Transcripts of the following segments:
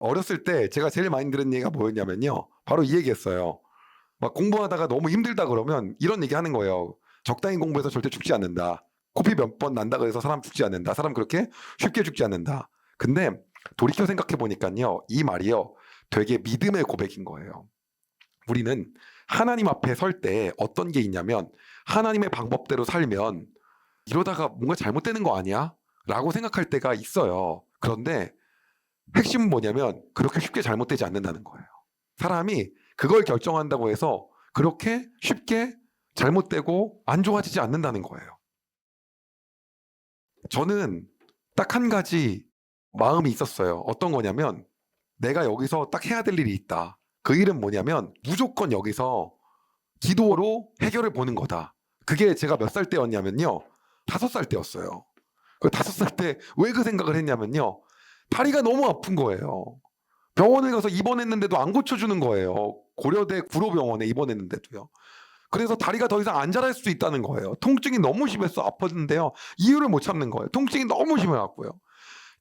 어렸을 때 제가 제일 많이 들은 얘기가 뭐였냐면요. 바로 이 얘기였어요. 막 공부하다가 너무 힘들다 그러면 이런 얘기 하는 거예요. 적당히 공부해서 절대 죽지 않는다. 코피 몇 번 난다 그래서 사람 죽지 않는다. 사람 그렇게 쉽게 죽지 않는다. 근데 돌이켜 생각해 보니까요. 이 말이요. 되게 믿음의 고백인 거예요. 우리는 하나님 앞에 설 때 어떤 게 있냐면 하나님의 방법대로 살면 이러다가 뭔가 잘못되는 거 아니야? 라고 생각할 때가 있어요. 그런데 핵심은 뭐냐면 그렇게 쉽게 잘못되지 않는다는 거예요. 사람이 그걸 결정한다고 해서 그렇게 쉽게 잘못되고 안 좋아지지 않는다는 거예요. 저는 딱 한 가지 마음이 있었어요. 어떤 거냐면 내가 여기서 딱 해야 될 일이 있다. 그 일은 뭐냐면 무조건 여기서 기도로 해결을 보는 거다. 그게 제가 몇 살 때였냐면요. 5살 때였어요. 그 5살 때 왜 그 생각을 했냐면요. 다리가 너무 아픈 거예요. 병원에 가서 입원했는데도 안 고쳐주는 거예요. 고려대 구로병원에 입원했는데도요. 그래서 다리가 더 이상 안 자랄 수 있다는 거예요. 통증이 너무 심해서 아팠는데요. 이유를 못 찾는 거예요. 통증이 너무 심해갖고요.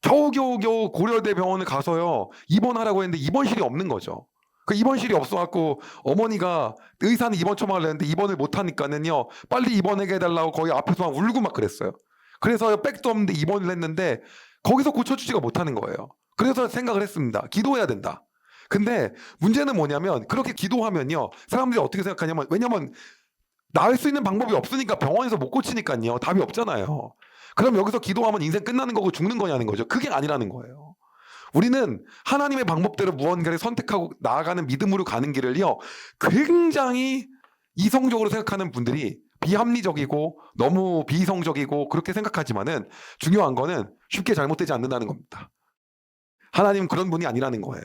겨우겨우 고려대 병원에 가서요. 입원하라고 했는데 입원실이 없는 거죠. 그 입원실이 없어갖고 어머니가 의사는 입원 처방을 냈는데 입원을 못하니까는요. 빨리 입원하게 해달라고 거의 앞에서 막 울고 막 그랬어요. 그래서 백도 없는데 입원을 했는데 거기서 고쳐주지가 못하는 거예요. 그래서 생각을 했습니다. 기도해야 된다. 근데 문제는 뭐냐면 그렇게 기도하면요. 사람들이 어떻게 생각하냐면 왜냐면 나을 수 있는 방법이 없으니까 병원에서 못 고치니까요. 답이 없잖아요. 그럼 여기서 기도하면 인생 끝나는 거고 죽는 거냐는 거죠. 그게 아니라는 거예요. 우리는 하나님의 방법대로 무언가를 선택하고 나아가는 믿음으로 가는 길을요. 굉장히 이성적으로 생각하는 분들이 비합리적이고 너무 비이성적이고 그렇게 생각하지만은 중요한 거는 쉽게 잘못되지 않는다는 겁니다. 하나님은 그런 분이 아니라는 거예요.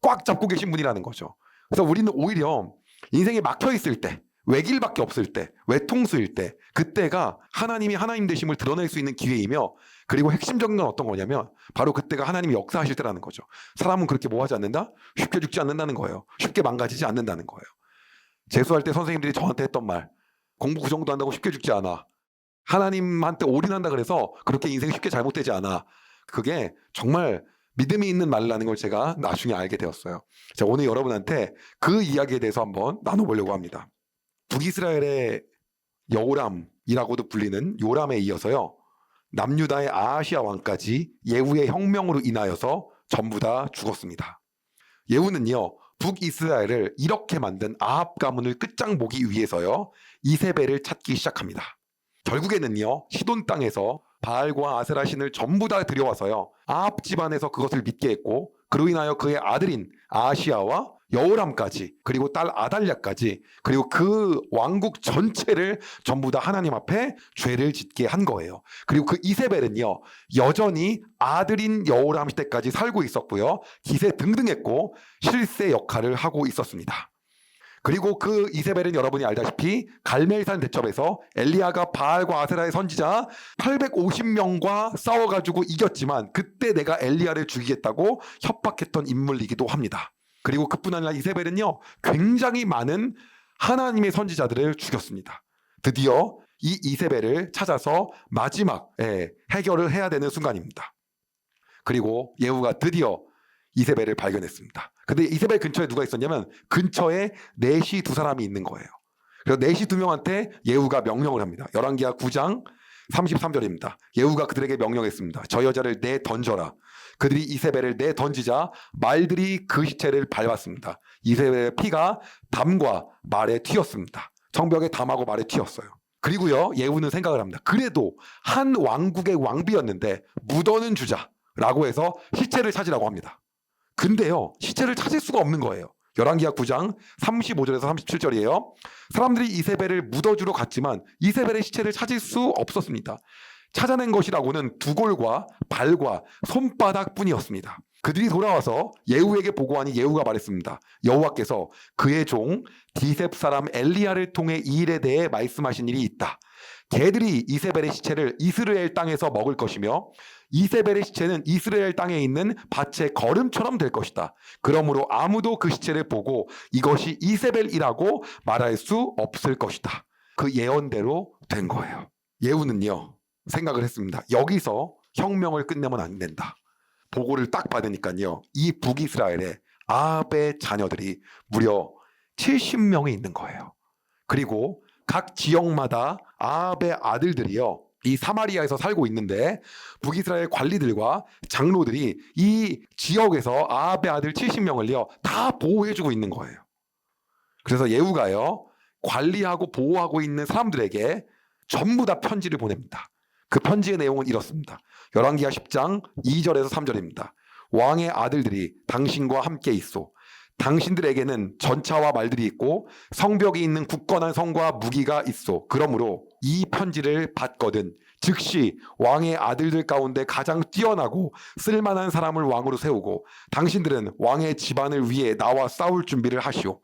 꽉 잡고 계신 분이라는 거죠. 그래서 우리는 오히려 인생에 막혀 있을 때, 외길밖에 없을 때, 외통수일 때, 그때가 하나님이 하나님 되심을 드러낼 수 있는 기회이며, 그리고 핵심적인 건 어떤 거냐면 바로 그때가 하나님이 역사하실 때라는 거죠. 사람은 그렇게 뭐 하지 않는다? 쉽게 죽지 않는다는 거예요. 쉽게 망가지지 않는다는 거예요. 재수할 때 선생님들이 저한테 했던 말, 공부 그 정도 한다고 쉽게 죽지 않아. 하나님한테 올인한다 그래서 그렇게 인생 쉽게 잘못되지 않아. 그게 정말 믿음이 있는 말이라는 걸 제가 나중에 알게 되었어요. 자, 오늘 여러분한테 그 이야기에 대해서 한번 나눠보려고 합니다. 북이스라엘의 여호람이라고도 불리는 요람에 이어서요. 남유다의 아하시아 왕까지 예후의 혁명으로 인하여서 전부 다 죽었습니다. 예후는요. 북이스라엘을 이렇게 만든 아합 가문을 끝장보기 위해서요. 이세벨을 찾기 시작합니다. 결국에는요. 시돈 땅에서 바알과 아세라 신을 전부 다 들여와서요. 아합 집안에서 그것을 믿게 했고 그로 인하여 그의 아들인 아하시아와 여호람까지 그리고 딸 아달랴까지 그리고 그 왕국 전체를 전부 다 하나님 앞에 죄를 짓게 한 거예요. 그리고 그 이세벨은요. 여전히 아들인 여호람 시대까지 살고 있었고요. 기세등등했고 실세 역할을 하고 있었습니다. 그리고 그 이세벨은 여러분이 알다시피 갈멜산 대첩에서 엘리야가 바알과 아세라의 선지자 850명과 싸워가지고 이겼지만 그때 내가 엘리야를 죽이겠다고 협박했던 인물이기도 합니다. 그리고 그뿐 아니라 이세벨은요 굉장히 많은 하나님의 선지자들을 죽였습니다. 드디어 이 이세벨을 찾아서 마지막 해결을 해야 되는 순간입니다. 그리고 예후가 드디어 이세벨을 발견했습니다. 근데 이세벨 근처에 누가 있었냐면 근처에 넷이 두 사람이 있는 거예요. 그래서 넷이 두 명한테 예후가 명령을 합니다. 열왕기하 9장 33절입니다. 예후가 그들에게 명령했습니다. 저 여자를 내 던져라. 그들이 이세벨을 내 던지자 말들이 그 시체를 밟았습니다. 이세벨의 피가 담과 말에 튀었습니다. 성벽에 담하고 말에 튀었어요. 그리고요 예후는 생각을 합니다. 그래도 한 왕국의 왕비였는데 묻어는 주자라고 해서 시체를 찾으라고 합니다. 근데요 시체를 찾을 수가 없는 거예요. 열왕기하 9장 35절에서 37절이에요. 사람들이 이세벨을 묻어주러 갔지만 이세벨의 시체를 찾을 수 없었습니다. 찾아낸 것이라고는 두골과 발과 손바닥 뿐이었습니다. 그들이 돌아와서 예후에게 보고하니 예후가 말했습니다. 여호와께서 그의 종 디셉 사람 엘리야를 통해 이 일에 대해 말씀하신 일이 있다. 개들이 이세벨의 시체를 이스라엘 땅에서 먹을 것이며 이세벨의 시체는 이스라엘 땅에 있는 밭의 거름처럼 될 것이다. 그러므로 아무도 그 시체를 보고 이것이 이세벨이라고 말할 수 없을 것이다. 그 예언대로 된 거예요. 예후는요 생각을 했습니다. 여기서 혁명을 끝내면 안 된다. 보고를 딱 받으니까요. 이 북이스라엘에 아합의 자녀들이 무려 70명이 있는 거예요. 그리고 각 지역마다 아합의 아들들이요. 이 사마리아에서 살고 있는데 북이스라엘 관리들과 장로들이 이 지역에서 아합의 아들 70명을요. 다 보호해주고 있는 거예요. 그래서 예후가요. 관리하고 보호하고 있는 사람들에게 전부 다 편지를 보냅니다. 그 편지의 내용은 이렇습니다. 열왕기하 10장 2절에서 3절입니다. 왕의 아들들이 당신과 함께 있소. 당신들에게는 전차와 말들이 있고 성벽이 있는 굳건한 성과 무기가 있소. 그러므로 이 편지를 받거든 즉시 왕의 아들들 가운데 가장 뛰어나고 쓸만한 사람을 왕으로 세우고 당신들은 왕의 집안을 위해 나와 싸울 준비를 하시오.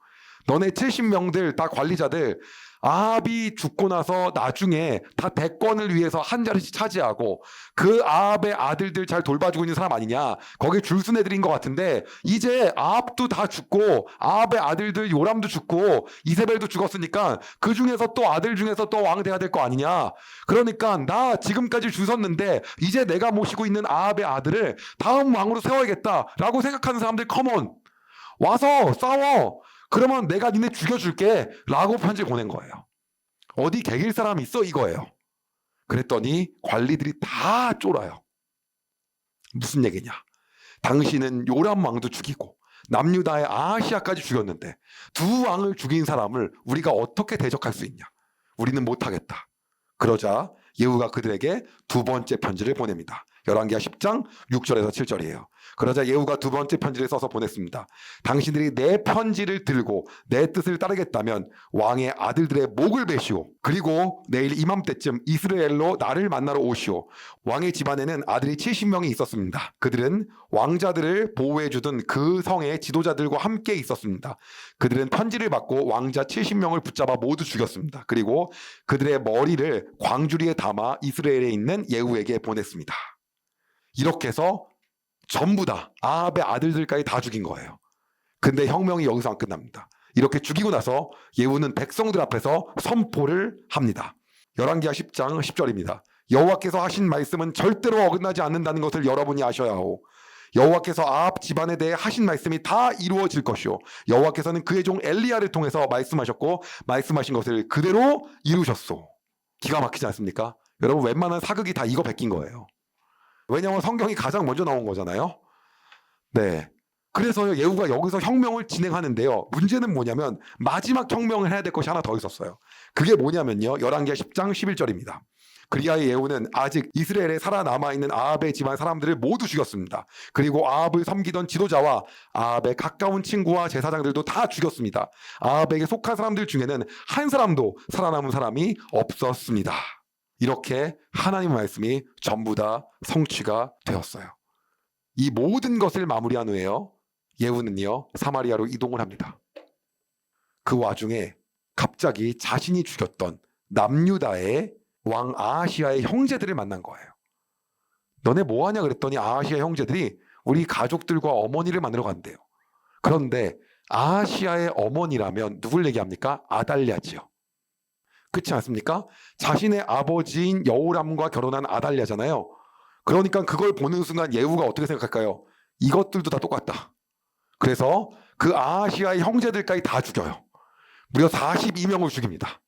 너네 70명들 다 관리자들 아합이 죽고 나서 나중에 다 대권을 위해서 한 자리씩 차지하고 그 아합의 아들들 잘 돌봐주고 있는 사람 아니냐. 거기에 줄순 애들인 것 같은데 이제 아합도 다 죽고 아합의 아들들 요람도 죽고 이세벨도 죽었으니까 그 중에서 또 아들 중에서 또 왕 돼야 될 거 아니냐. 그러니까 나 지금까지 줄 섰는데 이제 내가 모시고 있는 아합의 아들을 다음 왕으로 세워야겠다라고 생각하는 사람들 컴온 와서 싸워. 그러면 내가 니네 죽여줄게 라고 편지를 보낸 거예요. 어디 개길 사람이 있어 이거예요. 그랬더니 관리들이 다 쫄아요. 무슨 얘기냐. 당신은 요람 왕도 죽이고 남유다의 아하시아까지 죽였는데 두 왕을 죽인 사람을 우리가 어떻게 대적할 수 있냐. 우리는 못하겠다. 그러자 예후가 그들에게 두 번째 편지를 보냅니다. 열왕기하 10장 6절에서 7절이에요. 그러자 예후가 두 번째 편지를 써서 보냈습니다. 당신들이 내 편지를 들고 내 뜻을 따르겠다면 왕의 아들들의 목을 베시오. 그리고 내일 이맘때쯤 이스라엘로 나를 만나러 오시오. 왕의 집안에는 아들이 70명이 있었습니다. 그들은 왕자들을 보호해주던 그 성의 지도자들과 함께 있었습니다. 그들은 편지를 받고 왕자 70명을 붙잡아 모두 죽였습니다. 그리고 그들의 머리를 광주리에 담아 이스라엘에 있는 예후에게 보냈습니다. 이렇게 해서 전부 다 아합의 아들들까지 다 죽인 거예요. 근데 혁명이 여기서 안 끝납니다. 이렇게 죽이고 나서 예후는 백성들 앞에서 선포를 합니다. 열왕기하 10장 10절입니다. 여호와께서 하신 말씀은 절대로 어긋나지 않는다는 것을 여러분이 아셔야 하오. 여호와께서 아합 집안에 대해 하신 말씀이 다 이루어질 것이오. 여호와께서는 그의 종 엘리야를 통해서 말씀하셨고 말씀하신 것을 그대로 이루셨소. 기가 막히지 않습니까? 여러분 웬만한 사극이 다 이거 베낀 거예요. 왜냐하면 성경이 가장 먼저 나온 거잖아요. 네. 그래서 예후가 여기서 혁명을 진행하는데요. 문제는 뭐냐면 마지막 혁명을 해야 될 것이 하나 더 있었어요. 그게 뭐냐면요. 열왕기하 10장 11절입니다. 그리하여 예후는 아직 이스라엘에 살아남아있는 아합의 집안 사람들을 모두 죽였습니다. 그리고 아합을 섬기던 지도자와 아합의 가까운 친구와 제사장들도 다 죽였습니다. 아합에게 속한 사람들 중에는 한 사람도 살아남은 사람이 없었습니다. 이렇게 하나님의 말씀이 전부 다 성취가 되었어요. 이 모든 것을 마무리한 후에요. 예후는요. 사마리아로 이동을 합니다. 그 와중에 갑자기 자신이 죽였던 남유다의 왕 아하시아의 형제들을 만난 거예요. 너네 뭐하냐 그랬더니 아하시아 형제들이 우리 가족들과 어머니를 만나러 간대요. 그런데 아하시아의 어머니라면 누굴 얘기합니까? 아달랴지요. 그렇지 않습니까? 자신의 아버지인 여호람과 결혼한 아달랴잖아요. 그러니까 그걸 보는 순간 예후가 어떻게 생각할까요? 이것들도 다 똑같다. 그래서 그 아하시아의 형제들까지 다 죽여요. 무려 42명을 죽입니다.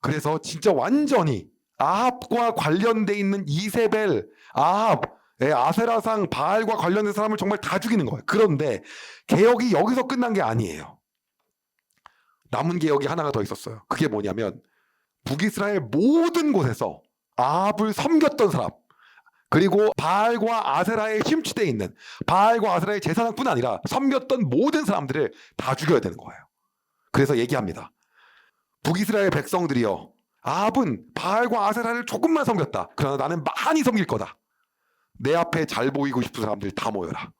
그래서 진짜 완전히 아합과 관련돼 있는 이세벨, 아합, 아세라상, 바알과 관련된 사람을 정말 다 죽이는 거예요. 그런데 개혁이 여기서 끝난 게 아니에요. 남은 개혁이 하나가 더 있었어요. 그게 뭐냐면 북이스라엘 모든 곳에서 아합을 섬겼던 사람, 그리고 바알과 아세라에 심취되어 있는 바알과 아세라의 제사장뿐 아니라 섬겼던 모든 사람들을 다 죽여야 되는 거예요. 그래서 얘기합니다. 북이스라엘 백성들이여, 아합은 바알과 아세라를 조금만 섬겼다. 그러나 나는 많이 섬길 거다. 내 앞에 잘 보이고 싶은 사람들 다 모여라.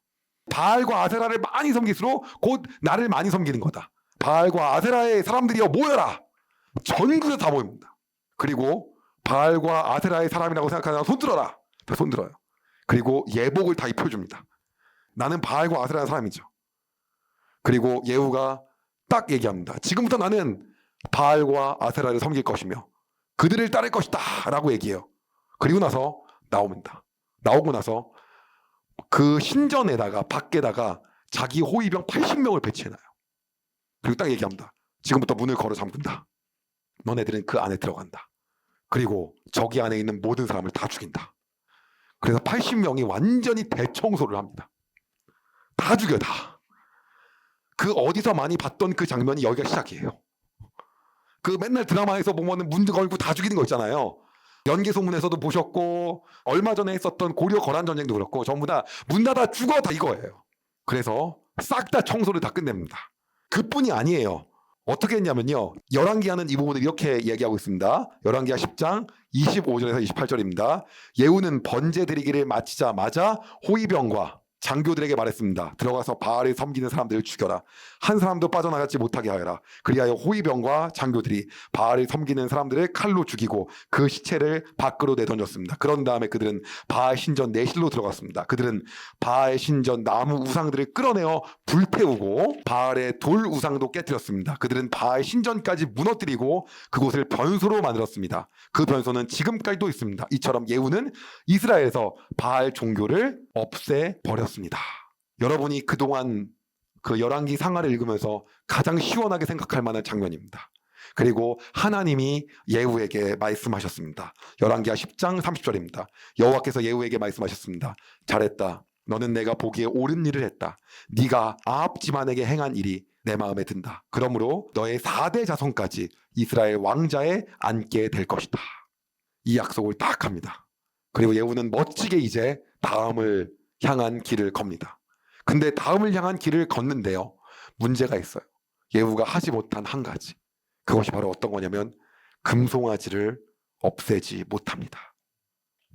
바알과 아세라를 많이 섬길수록 곧 나를 많이 섬기는 거다. 바알과 아세라의 사람들이여 모여라. 전국에서 다 모입니다. 그리고 바알과 아세라의 사람이라고 생각하는 사람 손 들어라. 다 손 들어요. 그리고 예복을 다 입혀줍니다. 나는 바알과 아세라의 사람이죠. 그리고 예후가 딱 얘기합니다. 지금부터 나는 바알과 아세라를 섬길 것이며 그들을 따를 것이다 라고 얘기해요. 그리고 나서 나옵니다. 나오고 나서 그 신전에다가 밖에다가 자기 호위병 80명을 배치해놔요. 그리고 딱 얘기합니다. 지금부터 문을 걸어 잠근다. 너네들은 그 안에 들어간다. 그리고 저기 안에 있는 모든 사람을 다 죽인다. 그래서 80명이 완전히 대청소를 합니다. 다 죽여 다. 그 어디서 많이 봤던 그 장면이 여기가 시작이에요. 그 맨날 드라마에서 보면은 문 걸고 다 죽이는 거 있잖아요. 연개소문에서도 보셨고 얼마 전에 했었던 고려 거란 전쟁도 그렇고 전부 다 문 닫아 죽어 다 이거예요. 그래서 싹 다 청소를 다 끝냅니다. 그뿐이 아니에요. 어떻게 했냐면요. 열왕기하는 이 부분을 이렇게 얘기하고 있습니다. 열왕기하 10장 25절에서 28절입니다. 예후는 번제 드리기를 마치자마자 호위병과 장교들에게 말했습니다. 들어가서 바알을 섬기는 사람들을 죽여라. 한 사람도 빠져나가지 못하게 하여라. 그리하여 호위병과 장교들이 바알을 섬기는 사람들을 칼로 죽이고 그 시체를 밖으로 내던졌습니다. 그런 다음에 그들은 바알 신전 내실로 들어갔습니다. 그들은 바알 신전 나무 우상들을 끌어내어 불태우고 바알의 돌 우상도 깨뜨렸습니다. 그들은 바알 신전까지 무너뜨리고 그곳을 변소로 만들었습니다. 그 변소는 지금까지도 있습니다. 이처럼 예후는 이스라엘에서 바알 종교를 없애버렸습니다. 여러분이 그동안 그 열왕기 상하를 읽으면서 가장 시원하게 생각할 만한 장면입니다. 그리고 하나님이 예후에게 말씀하셨습니다. 열왕기하 10장 30절입니다. 여호와께서 예후에게 말씀하셨습니다. 잘했다. 너는 내가 보기에 옳은 일을 했다. 네가 아합 집안에게 행한 일이 내 마음에 든다. 그러므로 너의 4대 자손까지 이스라엘 왕자에 앉게 될 것이다. 이 약속을 딱 합니다. 그리고 예후는 멋지게 이제 다음을 향한 길을 겁니다. 근데 다음을 향한 길을 걷는데요. 문제가 있어요. 예후가 하지 못한 한 가지. 그것이 바로 어떤 거냐면 금송아지를 없애지 못합니다.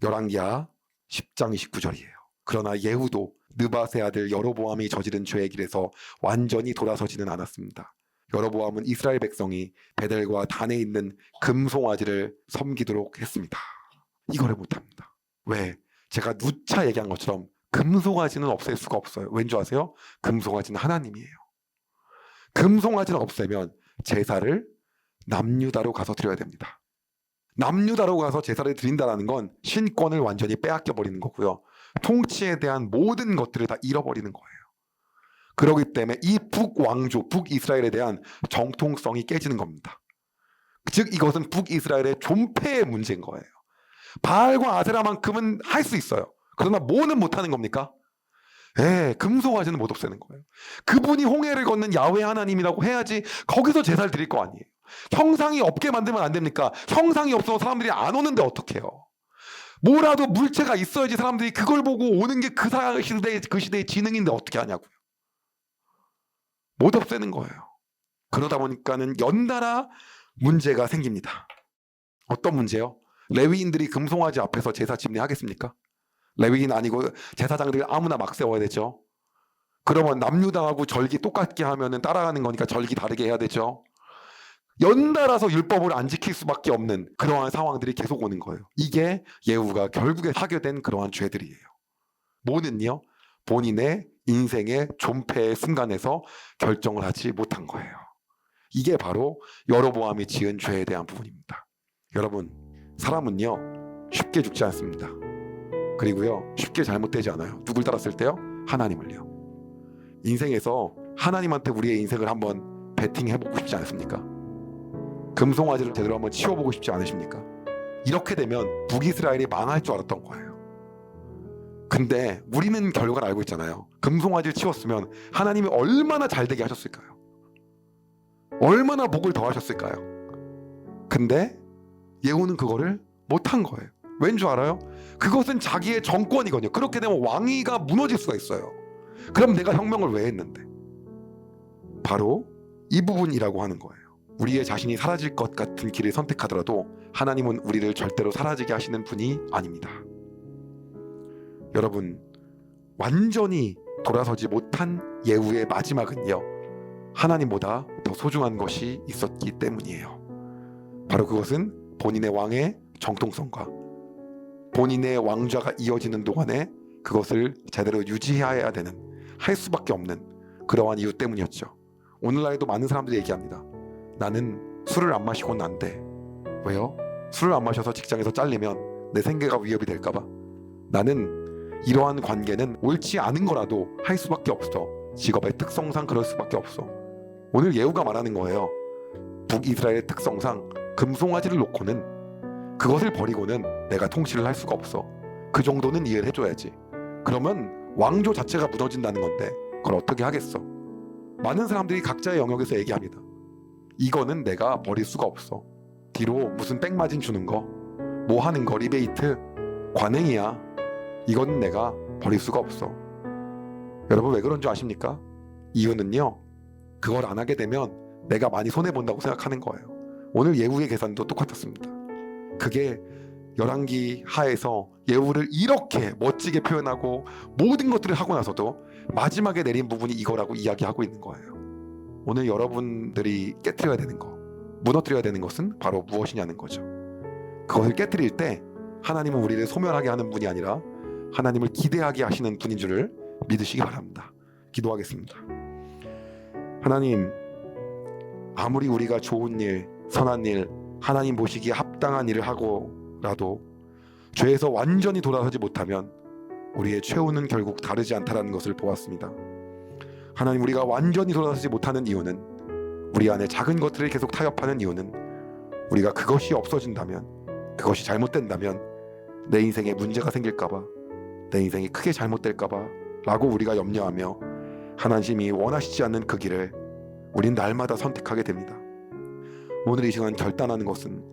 열왕기하 10장 29절이에요. 그러나 예후도 느밧의 아들 여로보암이 저지른 죄의 길에서 완전히 돌아서지는 않았습니다. 여로보암은 이스라엘 백성이 베델과 단에 있는 금송아지를 섬기도록 했습니다. 이거를 못합니다. 왜? 제가 누차 얘기한 것처럼 금송아지는 없앨 수가 없어요. 왠지 아세요? 금송아지는 하나님이에요. 금송아지를 없애면 제사를 남유다로 가서 드려야 됩니다. 남유다로 가서 제사를 드린다는 건 신권을 완전히 빼앗겨 버리는 거고요. 통치에 대한 모든 것들을 다 잃어버리는 거예요. 그렇기 때문에 이 북왕조, 북이스라엘에 대한 정통성이 깨지는 겁니다. 즉 이것은 북이스라엘의 존폐의 문제인 거예요. 바알과 아세라만큼은 할 수 있어요. 그러나 뭐는 못하는 겁니까? 금송아지는 못 없애는 거예요. 그분이 홍해를 걷는 야훼 하나님이라고 해야지 거기서 제사를 드릴 거 아니에요. 형상이 없게 만들면 안 됩니까? 형상이 없어서 사람들이 안 오는데 어떡해요? 뭐라도 물체가 있어야지 사람들이 그걸 보고 오는 게 그 시대의 지능인데 어떻게 하냐고요. 못 없애는 거예요. 그러다 보니까는 연달아 문제가 생깁니다. 어떤 문제요? 레위인들이 금송아지 앞에서 제사 집례하겠습니까? 레위인 아니고 제사장들 아무나 막 세워야 되죠. 그러면 남유다하고 절기 똑같게 하면은 따라가는 거니까 절기 다르게 해야 되죠. 연달아서 율법을 안 지킬 수밖에 없는 그러한 상황들이 계속 오는 거예요. 이게 예후가 결국에 하게 된 그러한 죄들이에요. 뭐는요? 본인의 인생의 존폐의 순간에서 결정을 하지 못한 거예요. 이게 바로 여로보암이 지은 죄에 대한 부분입니다. 여러분, 사람은요 쉽게 죽지 않습니다. 그리고요 쉽게 잘못되지 않아요. 누굴 따랐을 때요? 하나님을요. 인생에서 하나님한테 우리의 인생을 한번 베팅해보고 싶지 않습니까? 금송아지를 제대로 한번 치워보고 싶지 않으십니까? 이렇게 되면 북이스라엘이 망할 줄 알았던 거예요. 근데 우리는 결과를 알고 있잖아요. 금송아지를 치웠으면 하나님이 얼마나 잘되게 하셨을까요? 얼마나 복을 더하셨을까요? 근데 예후는 그거를 못한 거예요. 왠 줄 알아요? 그것은 자기의 정권이거든요. 그렇게 되면 왕위가 무너질 수가 있어요. 그럼 내가 혁명을 왜 했는데? 바로 이 부분이라고 하는 거예요. 우리의 자신이 사라질 것 같은 길을 선택하더라도 하나님은 우리를 절대로 사라지게 하시는 분이 아닙니다. 여러분, 완전히 돌아서지 못한 예후의 마지막은요, 하나님보다 더 소중한 것이 있었기 때문이에요. 바로 그것은 본인의 왕의 정통성과 본인의 왕좌가 이어지는 동안에 그것을 제대로 유지해야 되는, 할 수밖에 없는 그러한 이유 때문이었죠. 오늘날에도 많은 사람들이 얘기합니다. 나는 술을 안 마시고는 안 돼. 왜요? 술을 안 마셔서 직장에서 잘리면 내 생계가 위협이 될까봐. 나는 이러한 관계는 옳지 않은 거라도 할 수밖에 없어. 직업의 특성상 그럴 수밖에 없어. 오늘 예후가 말하는 거예요. 북이스라엘의 특성상 금송아지를 놓고는, 그것을 버리고는 내가 통치를 할 수가 없어. 그 정도는 이해를 해줘야지. 그러면 왕조 자체가 무너진다는 건데 그걸 어떻게 하겠어. 많은 사람들이 각자의 영역에서 얘기합니다. 이거는 내가 버릴 수가 없어. 뒤로 무슨 백마진 주는 거, 뭐 하는 거, 리베이트, 관행이야. 이거는 내가 버릴 수가 없어. 여러분 왜 그런 줄 아십니까? 이유는요, 그걸 안 하게 되면 내가 많이 손해본다고 생각하는 거예요. 오늘 예후의 계산도 똑같았습니다. 그게 열왕기 하에서 예후를 이렇게 멋지게 표현하고 모든 것들을 하고 나서도 마지막에 내린 부분이 이거라고 이야기하고 있는 거예요. 오늘 여러분들이 깨트려야 되는 거, 무너뜨려야 되는 것은 바로 무엇이냐는 거죠. 그것을 깨트릴 때 하나님은 우리를 소멸하게 하는 분이 아니라 하나님을 기대하게 하시는 분인 줄을 믿으시기 바랍니다. 기도하겠습니다. 하나님, 아무리 우리가 좋은 일, 선한 일, 하나님 보시기에 합당한 일을 하고라도 죄에서 완전히 돌아서지 못하면 우리의 최후는 결국 다르지 않다라는 것을 보았습니다. 하나님, 우리가 완전히 돌아서지 못하는 이유는, 우리 안에 작은 것들을 계속 타협하는 이유는, 우리가 그것이 없어진다면, 그것이 잘못된다면 내 인생에 문제가 생길까봐, 내 인생이 크게 잘못될까봐 라고 우리가 염려하며 하나님이 원하시지 않는 그 길을 우린 날마다 선택하게 됩니다. 오늘 이 시간 결단하는 것은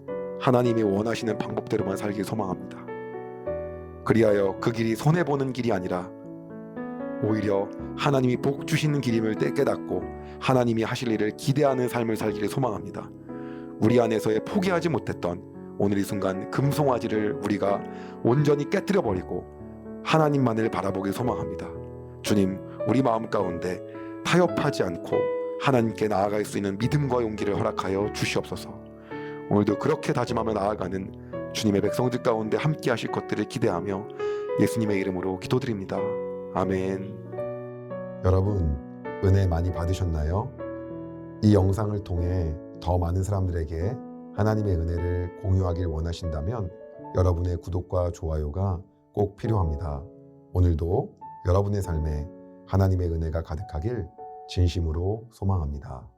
하나님이 원하시는 방법대로만 살길 소망합니다. 그리하여 그 길이 손해보는 길이 아니라 오히려 하나님이 복 주시는 길임을 깨닫고 하나님이 하실 일을 기대하는 삶을 살기를 소망합니다. 우리 안에서의 포기하지 못했던 오늘 이 순간 금송아지를 우리가 온전히 깨뜨려 버리고 하나님만을 바라보길 소망합니다. 주님, 우리 마음 가운데 타협하지 않고 하나님께 나아갈 수 있는 믿음과 용기를 허락하여 주시옵소서. 오늘도 그렇게 다짐하며 나아가는 주님의 백성들 가운데 함께 하실 것들을 기대하며 예수님의 이름으로 기도드립니다. 아멘. 여러분, 은혜 많이 받으셨나요? 이 영상을 통해 더 많은 사람들에게 하나님의 은혜를 공유하길 원하신다면 여러분의 구독과 좋아요가 꼭 필요합니다. 오늘도 여러분의 삶에 하나님의 은혜가 가득하길 진심으로 소망합니다.